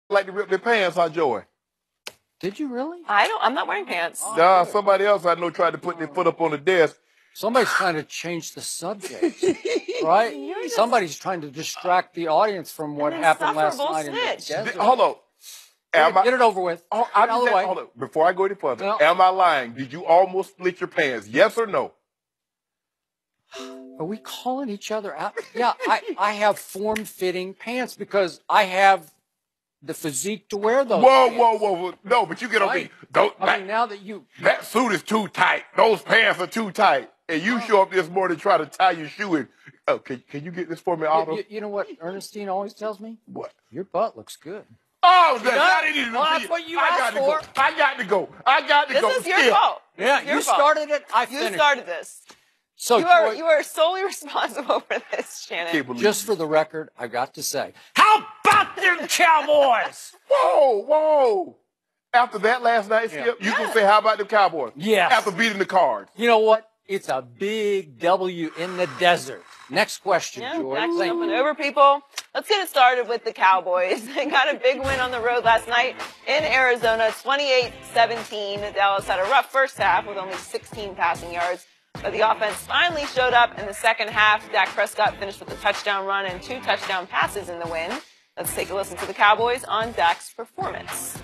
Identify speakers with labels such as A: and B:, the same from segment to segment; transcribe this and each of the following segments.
A: like to rip their pants, huh, Joy?
B: Did you really?
C: I'm not wearing pants.
A: Nah, somebody else I know tried to put their foot up on the desk.
B: Somebody's trying to change the subject, right? Somebody's trying to distract the audience from what happened last night in the desert.
A: Hold on.
B: Get it over with.
A: Hold on. Before I go any further, am I lying? Did you almost split your pants? Yes or no?
B: Are we calling each other out? Yeah, I have form-fitting pants because I have the physique to wear those.
A: Whoa. No, but you get on me.
B: I mean, now that you...
A: That suit is too tight. Those pants are too tight. And you show up this morning trying to tie your shoe in. Oh, can you get this for me, Otto?
B: You know what Ernestine always tells me?
A: What?
B: Your butt looks good.
A: Oh, that's
B: what you asked for.
A: I got to go.
C: This is your fault.
B: Yeah, you started it. I finished.
C: You started this.
B: So
C: you are solely responsible for this, Shannon.
B: Just for the record, I got to say, how about them Cowboys?
A: Whoa. After that last night, Skip, you can say, how about the Cowboys?
B: Yes.
A: After beating the Cards.
B: You know what? It's a big W in the desert. Next question, George.
C: Next, jumping over people. Let's get it started with the Cowboys. They got a big win on the road last night in Arizona, 28-17. Dallas had a rough first half with only 16 passing yards. But the offense finally showed up in the second half. Dak Prescott finished with a touchdown run and 2 touchdown passes in the win. Let's take a listen to the Cowboys on Dak's performance.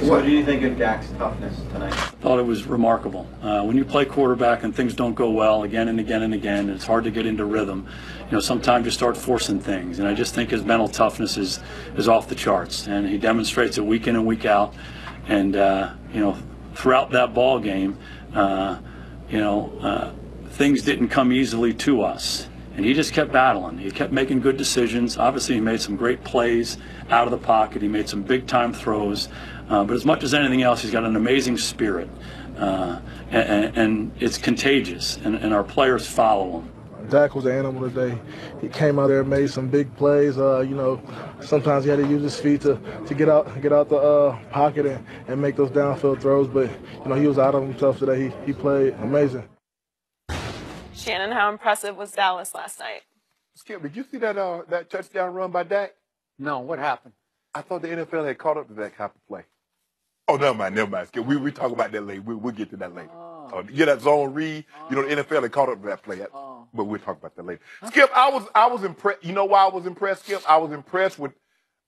D: What do you think of Dak's toughness tonight?
E: I thought it was remarkable. When you play quarterback and things don't go well again and again and again, and it's hard to get into rhythm, sometimes you start forcing things. And I just think his mental toughness is off the charts. And he demonstrates it week in and week out. And, throughout that ball game, things didn't come easily to us. And he just kept battling. He kept making good decisions. Obviously, he made some great plays out of the pocket. He made some big-time throws. But as much as anything else, he's got an amazing spirit. And it's contagious, and our players follow him.
F: Dak was an animal today. He came out there and made some big plays. Sometimes he had to use his feet to get out the pocket and make those downfield throws. But, he was out of himself today. He played amazing.
C: Shannon, how impressive was Dallas last night?
A: Skip, did you see that touchdown run by Dak?
B: No, what happened?
A: I thought the NFL had caught up to that type of play. Oh, never mind, Skip. We talk about that later. We'll get to that later. That zone read, the NFL had caught up to that play. But we'll talk about that later. Skip, I was impressed. You know why I was impressed, Skip? I was impressed with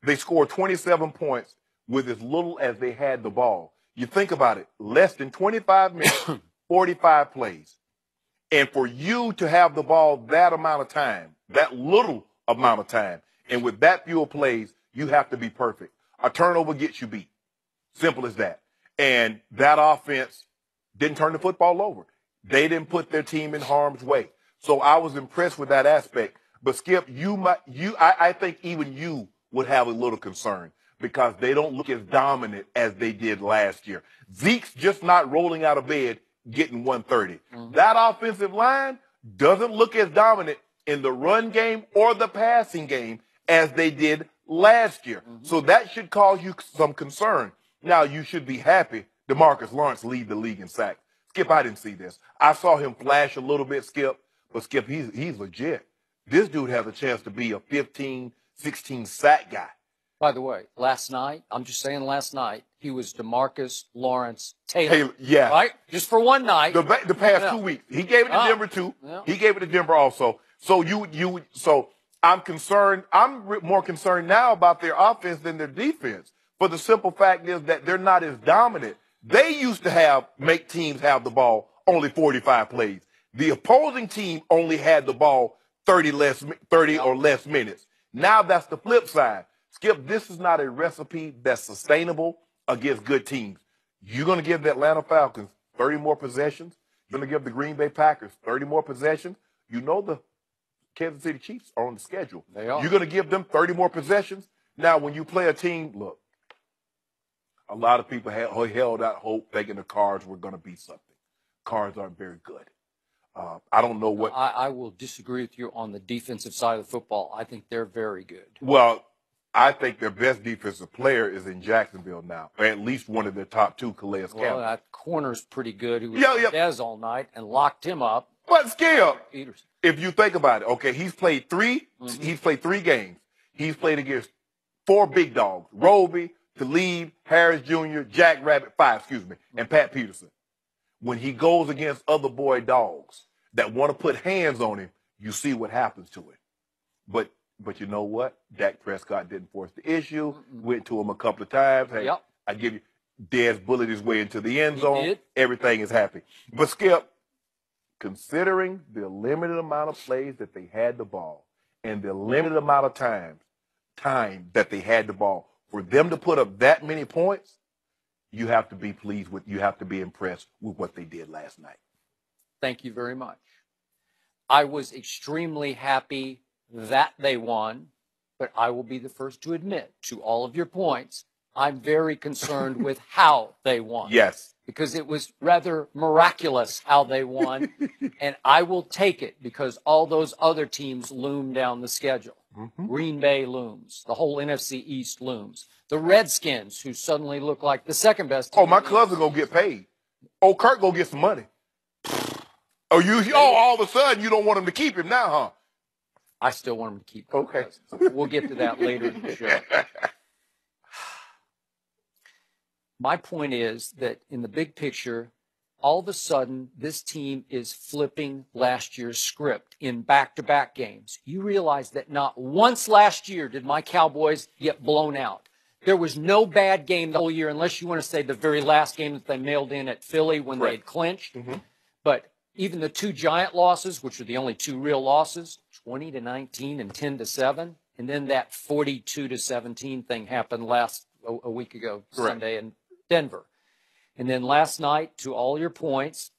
A: they scored 27 points with as little as they had the ball. You think about it, less than 25 minutes, 45 plays. And for you to have the ball that amount of time, that little amount of time, and with that few plays, you have to be perfect. A turnover gets you beat. Simple as that. And that offense didn't turn the football over. They didn't put their team in harm's way. So I was impressed with that aspect. But Skip, I think even you would have a little concern because they don't look as dominant as they did last year. Zeke's just not rolling out of bed getting 130. That offensive line doesn't look as dominant in the run game or the passing game as they did last year. So that should cause you some concern. Now, you should be happy DeMarcus Lawrence lead the league in sacks. Skip, I didn't see this. I saw him flash a little bit, Skip, but Skip, he's legit. This dude has a chance to be a 15, 16 sack guy.
B: By the way, last night, he was DeMarcus Lawrence Taylor.
A: Yeah.
B: Right? Just for one night.
A: The past 2 weeks. He gave it to Denver, too. Yeah. He gave it to Denver also. So I'm concerned. I'm more concerned now about their offense than their defense. For the simple fact is that they're not as dominant. They used to make teams have the ball only 45 plays. The opposing team only had the ball 30 or less minutes. Now that's the flip side. Skip, this is not a recipe that's sustainable against good teams. You're going to give the Atlanta Falcons 30 more possessions. You're going to give the Green Bay Packers 30 more possessions. You know the Kansas City Chiefs are on the schedule.
B: They are.
A: You're going to give them 30 more possessions. Now, when you play a team, look, a lot of people held out hope thinking the Cards were going to be something. Cards aren't very good. I don't know what.
B: I will disagree with you on the defensive side of the football. I think they're very good.
A: Well, I think their best defensive player is in Jacksonville now, or at least one of their top two, Calais Campbell.
B: Well, that corner's pretty good. He was Dez all night and locked him up.
A: But Skip, if you think about it, okay, he's played three games. He's played against 4 big dogs, Roby, Talib, Harris Jr., Jack Rabbit, 5, and Pat Peterson. When he goes against other boy dogs that want to put hands on him, you see what happens to it. But you know what? Dak Prescott didn't force the issue. Went to him a couple of times. Hey, I give you. Dez bullied his way into the end zone. Everything is happy. But Skip, considering the limited amount of plays that they had the ball and the limited amount of time that they had the ball, for them to put up that many points, you have to be pleased with, you have to be impressed with what they did last night.
B: Thank you very much. I was extremely happy that they won, but I will be the first to admit to all of your points, I'm very concerned with how they won.
A: Yes.
B: Because it was rather miraculous how they won, and I will take it because all those other teams loom down the schedule. Green Bay looms. The whole NFC East looms. The Redskins, who suddenly look like the second best team.
A: Oh, my cousin gonna get paid. Oh, Kirk gonna get some money. All of a sudden you don't want him to keep him now, huh?
B: I still want him to keep him. Okay. We'll get to that later in the show. My point is that in the big picture, all of a sudden, this team is flipping last year's script in back-to-back games. You realize that not once last year did my Cowboys get blown out. There was no bad game the whole year, unless you want to say the very last game that they mailed in at Philly when they had clinched. But even the 2 Giant losses, which are the only 2 real losses, 20-19 and 10-7, and then that 42-17 thing happened a week ago, Sunday in Denver. And then last night, to all your points,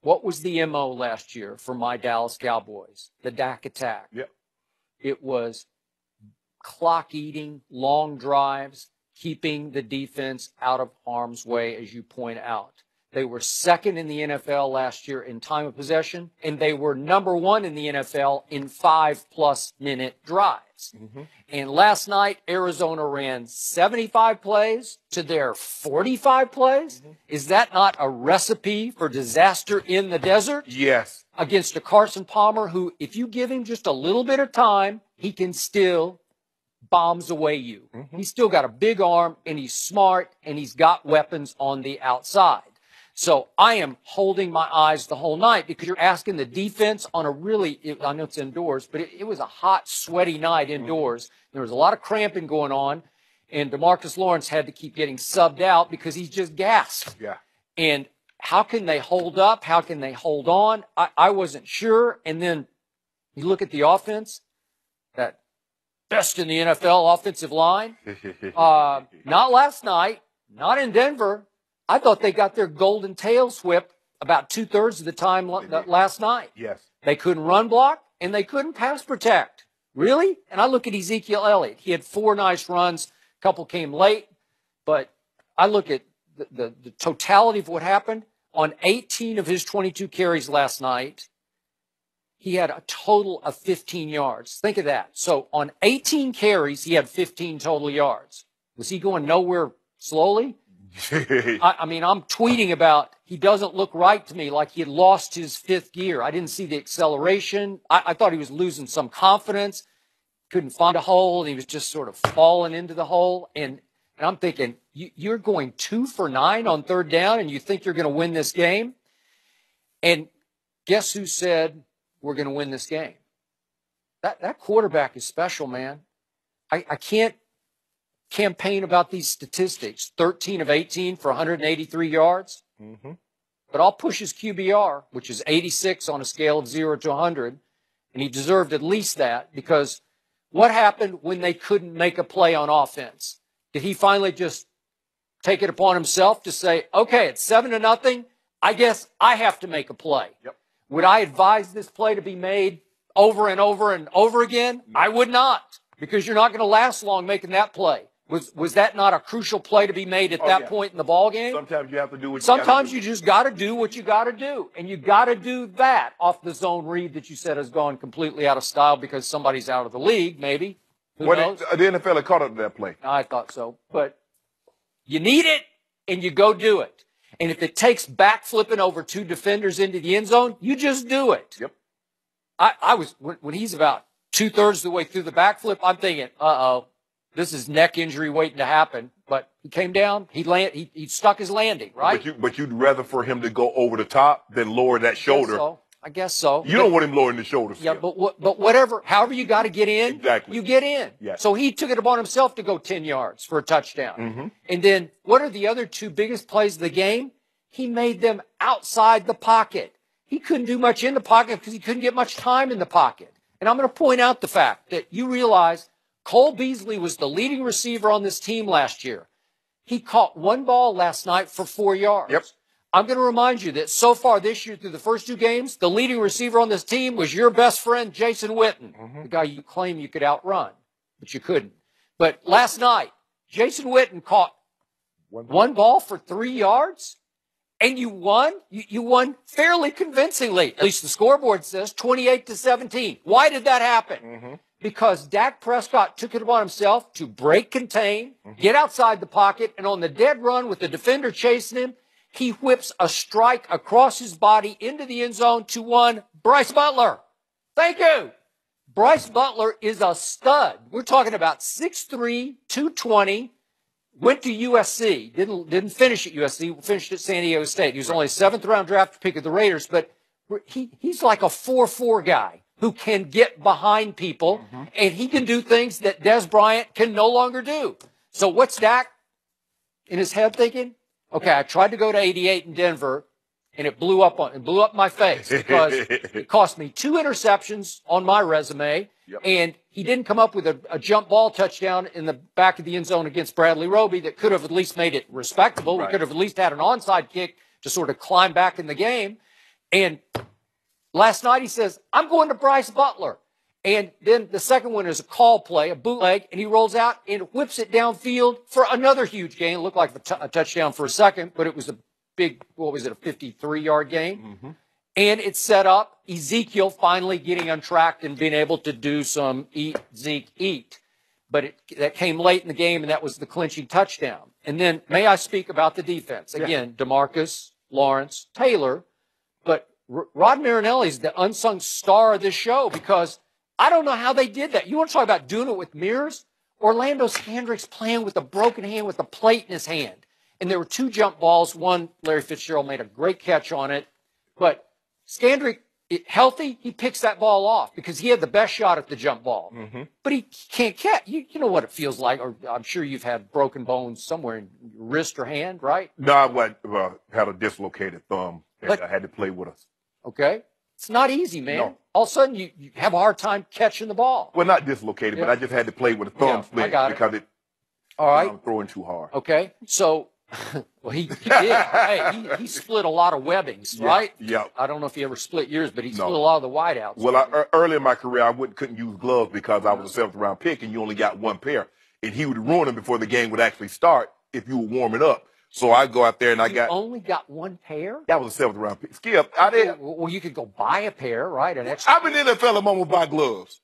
B: what was the MO last year for my Dallas Cowboys? The Dak attack.
A: Yep.
B: It was clock eating, long drives, keeping the defense out of harm's way, as you point out. They were second in the NFL last year in time of possession, and they were number 1 in the NFL in 5+ minute drives. And last night, Arizona ran 75 plays to their 45 plays. Is that not a recipe for disaster in the desert?
A: Yes.
B: Against a Carson Palmer who, if you give him just a little bit of time, he can still bombs away you. He's still got a big arm, and he's smart, and he's got weapons on the outside. So I am holding my eyes the whole night because you're asking the defense on a really, I know it's indoors, but it was a hot, sweaty night indoors. There was a lot of cramping going on, and DeMarcus Lawrence had to keep getting subbed out because he's just gassed.
A: Yeah.
B: And how can they hold up? How can they hold on? I wasn't sure. And then you look at the offense, that best in the NFL offensive line. Not last night, not in Denver. I thought they got their golden tails whipped about 2/3 of the time last night.
A: Yes.
B: They couldn't run block, and they couldn't pass protect. Really? And I look at Ezekiel Elliott. He had 4 nice runs. A couple came late. But I look at the totality of what happened. On 18 of his 22 carries last night, he had a total of 15 yards. Think of that. So on 18 carries, he had 15 total yards. Was he going nowhere slowly? I mean, I'm tweeting about he doesn't look right to me, like he had lost his 5th gear. I didn't see the acceleration. I thought he was losing some confidence, couldn't find a hole, and he was just sort of falling into the hole. And I'm thinking, you're going 2 for 9 on 3rd down, and you think you're going to win this game? And guess who said we're going to win this game? That quarterback is special, man. I can't campaign about these statistics. 13 of 18 for 183 yards. But I'll push his QBR, which is 86 on a scale of 0 to 100. And he deserved at least that, because what happened when they couldn't make a play on offense? Did he finally just take it upon himself to say, okay, it's 7-0. I guess I have to make a play.
A: Yep.
B: Would I advise this play to be made over and over and over again? No. I would not, because you're not going to last long making that play. Was that not a crucial play to be made at that point in the ball game?
A: Sometimes you have to do what
B: Sometimes you just got to do what you got to do. And you got to do that off the zone read that you said has gone completely out of style because somebody's out of the league, maybe. Who knows?
A: The NFL had caught up to that play.
B: I thought so. But you need it, and you go do it. And if it takes backflipping over 2 defenders into the end zone, you just do it.
A: Yep.
B: I was, when he's about 2/3 of the way through the backflip, I'm thinking, uh-oh. this is neck injury waiting to happen. But he came down. He stuck his landing, right?
A: But you'd rather for him to go over the top than lower that shoulder.
B: I guess so.
A: You don't want him lowering the shoulder.
B: Yeah, but whatever, however you got to get in,
A: exactly.
B: You get in.
A: Yes.
B: So he took it upon himself to go 10 yards for a touchdown. And then what are the other two biggest plays of the game? He made them outside the pocket. He couldn't do much in the pocket because he couldn't get much time in the pocket. And I'm going to point out the fact that you realize Cole Beasley was the leading receiver on this team last year. He caught one ball last night for 4 yards.
A: Yep.
B: I'm going to remind you that so far this year through the first 2 games, the leading receiver on this team was your best friend, Jason Witten, the guy you claim you could outrun, but you couldn't. But last night, Jason Witten caught one ball for 3 yards, and you won. You won fairly convincingly. At least the scoreboard says 28-17. Why did that happen? Because Dak Prescott took it upon himself to break contain, get outside the pocket, and on the dead run with the defender chasing him, he whips a strike across his body into the end zone to one Bryce Butler. Thank you. Bryce Butler is a stud. We're talking about 6'3", 220, went to USC, didn't finish at USC, finished at San Diego State. He was only a 7th-round draft pick of the Raiders, but he's like a 4-4 guy who can get behind people, and he can do things that Des Bryant can no longer do. So what's Dak in his head thinking? Okay, I tried to go to 88 in Denver, and it blew up my face because it cost me 2 interceptions on my resume, and he didn't come up with a jump ball touchdown in the back of the end zone against Bradley Roby that could have at least made it respectable. We could have at least had an onside kick to sort of climb back in the game. And last night he says, I'm going to Bryce Butler. And then the second one is a call play, a bootleg, and he rolls out and whips it downfield for another huge gain. It looked like a touchdown for a second, but it was a big, a 53-yard gain. And it set up Ezekiel finally getting untracked and being able to do some eat, Zeke, eat. But that came late in the game, and that was the clinching touchdown. And then may I speak about the defense? Again, DeMarcus, Lawrence, Taylor. But Rod Marinelli's the unsung star of this show because I don't know how they did that. You want to talk about doing it with mirrors? Orlando Scandrick's playing with a broken hand with a plate in his hand. And there were 2 jump balls. One, Larry Fitzgerald made a great catch on it. But Scandrick, healthy, he picks that ball off because he had the best shot at the jump ball. But he can't catch. You know what it feels like, or I'm sure you've had broken bones somewhere in your wrist or hand, right?
A: No, I had a dislocated thumb, and I had to play with us.
B: Okay. It's not easy, man.
A: No.
B: All of a sudden, you have a hard time catching the ball.
A: Well, not dislocated, but I just had to play with a thumb split because
B: all right.
A: I'm throwing too hard.
B: Okay. So, well, he did. Hey, he split a lot of webbings, right?
A: Yeah.
B: I don't know if he ever split yours, but he split a lot of the wideouts.
A: Well, early in my career, I couldn't use gloves because I was a 7th-round pick, and you only got 1 pair. And he would ruin them before the game would actually start if you were warming up. So I go out there and
B: You only got 1 pair?
A: That was a 7th-round pick. Skip, I didn't.
B: Well, you could go buy a pair, right? An extra.
A: I'm in the NFL. I'm gonna buy gloves.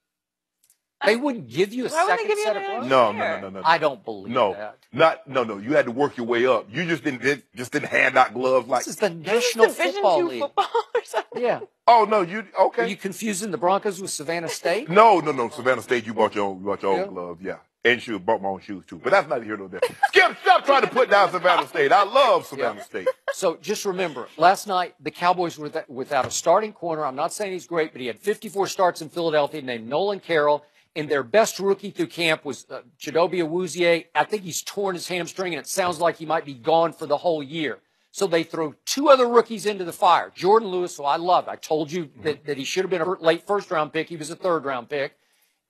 B: They wouldn't give you a second set of gloves?
A: No.
B: I don't believe that.
A: No. You had to work your way up. You just didn't hand out gloves like.
B: This is the National Football League.
C: Football or something?
B: Yeah.
A: Oh no, okay?
B: Are you confusing the Broncos with Savannah State?
A: No. Savannah State, you bought your own gloves, yeah. And shoes, bought my own shoes too. But that's not here nor there. Skip, stop trying to put down Savannah State. I love Savannah State.
B: So just remember, last night the Cowboys were without a starting corner. I'm not saying he's great, but he had 54 starts in Philadelphia named Nolan Carroll. And their best rookie through camp was Chidobe Awuzie. I think he's torn his hamstring, and it sounds like he might be gone for the whole year. So they throw 2 other rookies into the fire. Jordan Lewis, who I love. I told you that he should have been a late 1st-round pick. He was a 3rd-round pick.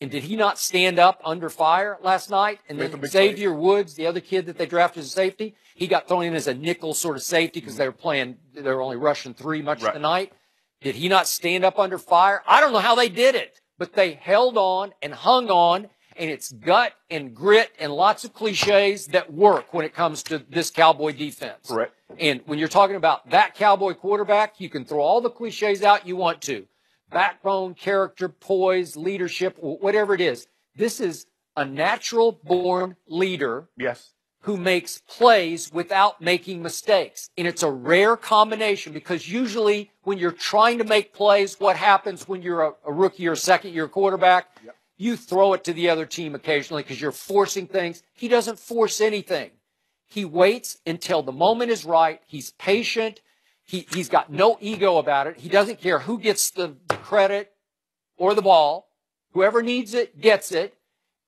B: And did he not stand up under fire last night? And then Xavier Woods, the other kid that they drafted as a safety, he got thrown in as a nickel sort of safety because they were only rushing 3 much of the night. Did he not stand up under fire? I don't know how they did it, but they held on and hung on, and it's gut and grit and lots of cliches that work when it comes to this Cowboy defense.
A: Correct.
B: And when you're talking about that Cowboy quarterback, you can throw all the cliches out you want to. Backbone, character, poise, leadership, whatever it is. This is a natural-born leader who makes plays without making mistakes. And it's a rare combination because usually when you're trying to make plays, what happens when you're a rookie or 2nd-year quarterback? You throw it to the other team occasionally because you're forcing things. He doesn't force anything. He waits until the moment is right. He's patient. He's got no ego about it. He doesn't care who gets the credit or the ball. Whoever needs it gets it.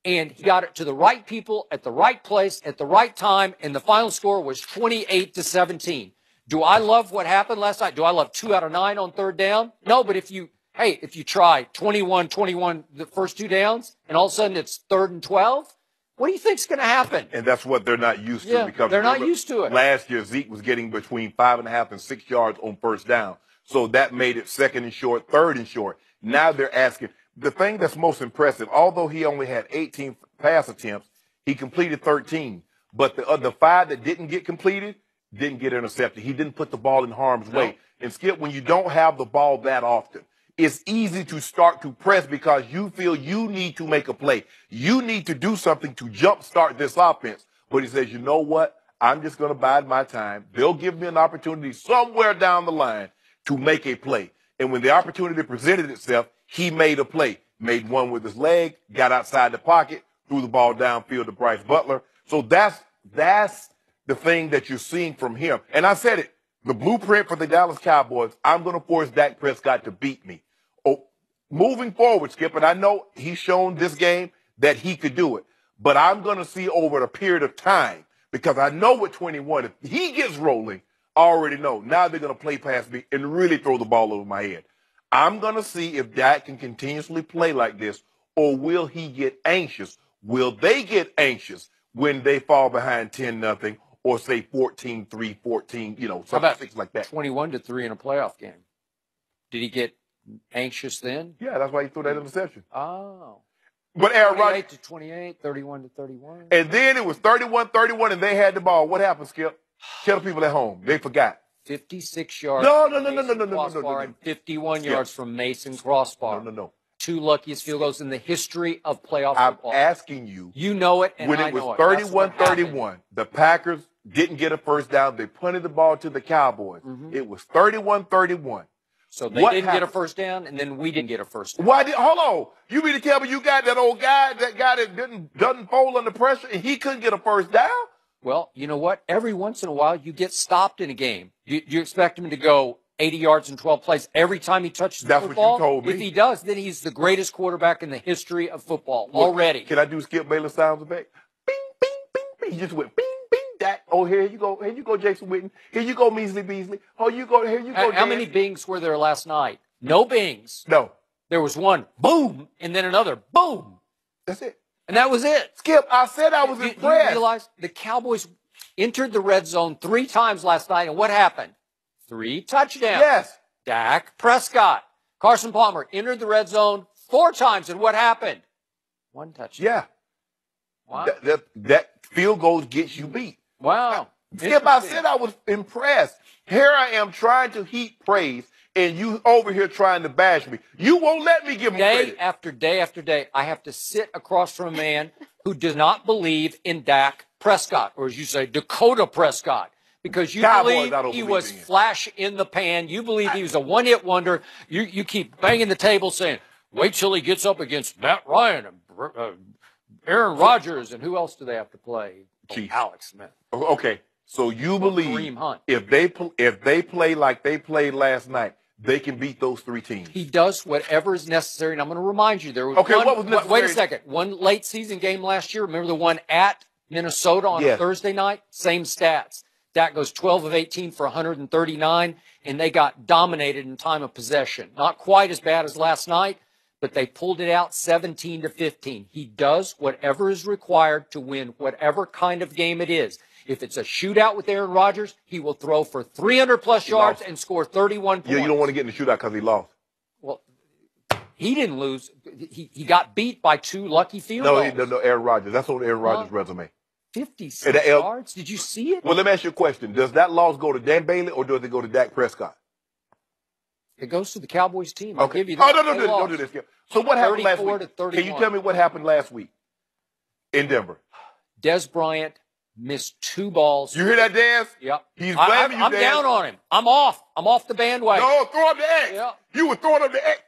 B: And he got it to the right people at the right place at the right time. And the final score was 28-17. Do I love what happened last night? Do I love 2 out of 9 on third down? No, but if you try 21-21 the first 2 downs and all of a sudden it's 3rd and 12, what do you think's going to happen?
A: And that's what they're not used to, because
B: they're not used to it.
A: Last year, Zeke was getting between 5.5 and 6 yards on first down. So that made it 2nd and short, 3rd and short. Now they're asking. The thing that's most impressive, although he only had 18 pass attempts, he completed 13. But the 5 that didn't get completed didn't get intercepted. He didn't put the ball in harm's way. And Skip, when you don't have the ball that often, it's easy to start to press because you feel you need to make a play. You need to do something to jumpstart this offense. But he says, you know what? I'm just going to bide my time. They'll give me an opportunity somewhere down the line to make a play. And when the opportunity presented itself, he made a play. Made one with his leg, got outside the pocket, threw the ball downfield to Bryce Butler. So that's the thing that you're seeing from him. And I said it, the blueprint for the Dallas Cowboys, I'm going to force Dak Prescott to beat me. Oh, moving forward, Skip, and I know he's shown this game that he could do it. But I'm going to see over a period of time, because I know with 21, if he gets rolling, I already know. Now they're going to play past me and really throw the ball over my head. I'm going to see if Dak can continuously play like this, or will he get anxious? Will they get anxious when they fall behind 10-0 or say 14-3, 14,
B: How about
A: things like that?
B: 21-3 in a playoff game. Did he get anxious then?
A: Yeah, that's why he threw that interception.
B: Oh.
A: But Aaron Rodgers,
B: 28-28, 31-31.
A: and then it was 31-31, and they had the ball. What happened, Skip? Tell the people at home. They forgot.
B: 56 yards.
A: No.
B: And 51 yards from Mason Crossbar.
A: No.
B: 2 luckiest field goals in the history of playoff
A: I'm
B: football.
A: asking you.
B: You know it, and
A: when
B: I
A: it was
B: know it. That's what
A: 31-31, the Packers didn't get a first down. They punted the ball to the Cowboys. It was 31-31.
B: So they didn't get a first down, and then we didn't get a first down.
A: Hold on. You mean to tell me you got that old guy, that doesn't fold under pressure, and he couldn't get a first down?
B: Well, you know what? Every once in a while, you get stopped in a game. You expect him to go 80 yards in 12 plays every time he touches the football?
A: That's what you told me.
B: If he does, then he's the greatest quarterback in the history of football already.
A: Can I do Skip Bayless sounds effect? Bing, bing, bing, bing. He just went bing, bing, that. Oh, here you go. Here you go, Jason Witten. Here you go, Measley Beasley. Oh, here you go,
B: How many bings were there last night? No bings.
A: No.
B: There was one, boom, and then another, boom.
A: That's it.
B: And that was it.
A: Skip, I said I was impressed.
B: You realize the Cowboys entered the red zone 3 times last night, and what happened? 3 touchdowns.
A: Yes.
B: Dak Prescott. Carson Palmer entered the red zone 4 times, and what happened? 1 touchdown.
A: Yeah.
B: Wow.
A: That field goals gets you beat.
B: Wow.
A: Skip, I said I was impressed. Here I am trying to heap praise, and you over here trying to bash me. You won't let me give him
B: Day
A: credit.
B: after day after day, I have to sit across from a man who does not believe in Dak Prescott, or as you say, Dakota Prescott, because you
A: Cowboys,
B: believe he was flash in the pan. You believe he was a one-hit wonder. You keep banging the table saying, wait till he gets up against Matt Ryan and Aaron Rodgers, and who else do they have to play?
A: Chiefs.
B: Alex Smith.
A: Okay, so you believe
B: Kareem Hunt.
A: if they play like they played last night, they can beat those 3 teams.
B: He does whatever is necessary, and I'm going to remind you, there was
A: what was necessary?
B: Wait a second. One late season game last year. Remember the one at Minnesota on a Thursday night? Same stats. Dak goes 12 of 18 for 139, and they got dominated in time of possession. Not quite as bad as last night, but they pulled it out 17-15. He does whatever is required to win whatever kind of game it is. If it's a shootout with Aaron Rodgers, he will throw for 300-plus yards and score 31 points.
A: Yeah, you don't want to get in the shootout because he lost.
B: Well, he didn't lose. He got beat by 2 lucky field goals.
A: No, Aaron Rodgers. That's on Aaron Rodgers' resume.
B: 56 yards? Did you see it?
A: Well, let me ask you a question. Does that loss go to Dan Bailey or does it go to Dak Prescott?
B: It goes to the Cowboys team.
A: Okay.
B: I'll give you that.
A: Don't do this. So what happened last week?
B: 34-31.
A: Can you tell me what happened last week in Denver?
B: Des Bryant missed 2 balls.
A: You hear that, Des?
B: Yep.
A: He's blaming you,
B: I'm
A: Des.
B: down on him. I'm off. I'm off the bandwagon.
A: No, throw up the X.
B: Yep.
A: You were throwing up the X.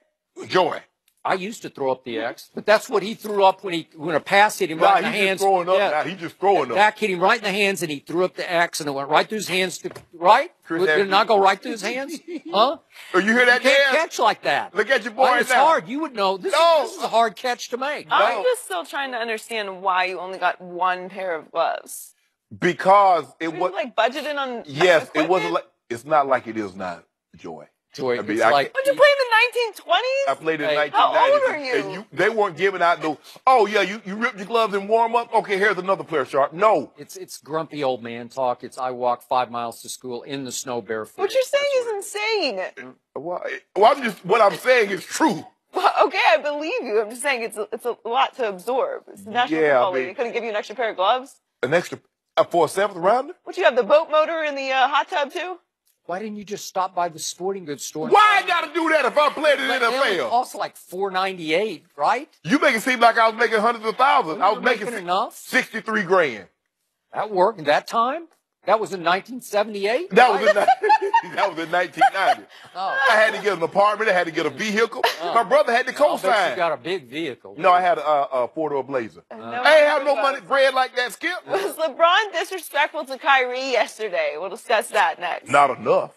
A: Joy.
B: I used to throw up the X, but that's what he threw up when a pass hit him right in the hands.
A: He's just throwing up now. He's just throwing up.
B: Dak hit him right in the hands, and he threw up the X, and it went right through his hands. Right? Did it not go right through his hands? Huh?
A: Oh, you hear that?
B: You can't catch like that.
A: Look at your boy
B: It's
A: now.
B: hard. You would know. This is a hard catch to make.
C: I'm just still trying to understand why you only got one pair of gloves.
A: Because it was
C: like budgeting on.
A: Yes,
C: equipment?
A: it wasn't like it's not like it is now, Joy.
B: Joy,
A: I mean,
B: it's like.
C: But you played in the 1920s?
A: I played in the 1990s.
C: How old are you?
A: And they weren't giving out no. Oh yeah, you ripped your gloves and warm up. Okay, here's another pair, Sharp. No,
B: It's grumpy old man talk. It's I walk 5 miles to school in the snow barefoot.
C: What you're saying is insane.
A: well, what I'm saying is true.
C: Well, okay, I believe you. I'm just saying it's a lot to absorb. It's the National Football League. They couldn't give you an extra pair of gloves?
A: An extra for a 7th rounder?
C: What, you have the boat motor in the hot tub too?
B: Why didn't you just stop by the sporting goods store?
A: Why I gotta do that if I played in the
B: It
A: NFL?
B: costs like $4.98, right?
A: You make it seem like I was making hundreds of thousands. I was making
B: enough.
A: 63 grand.
B: That worked in that time? That was in 1978?
A: That was in 1990.
B: Oh.
A: I had to get an apartment. I had to get a vehicle. My brother had to
B: I bet
A: co-sign.
B: you got a big vehicle.
A: No, I had a four-door Blazer. I ain't have no money, bread like that, Skip.
C: Was LeBron disrespectful to Kyrie yesterday? We'll discuss that next.
A: Not enough.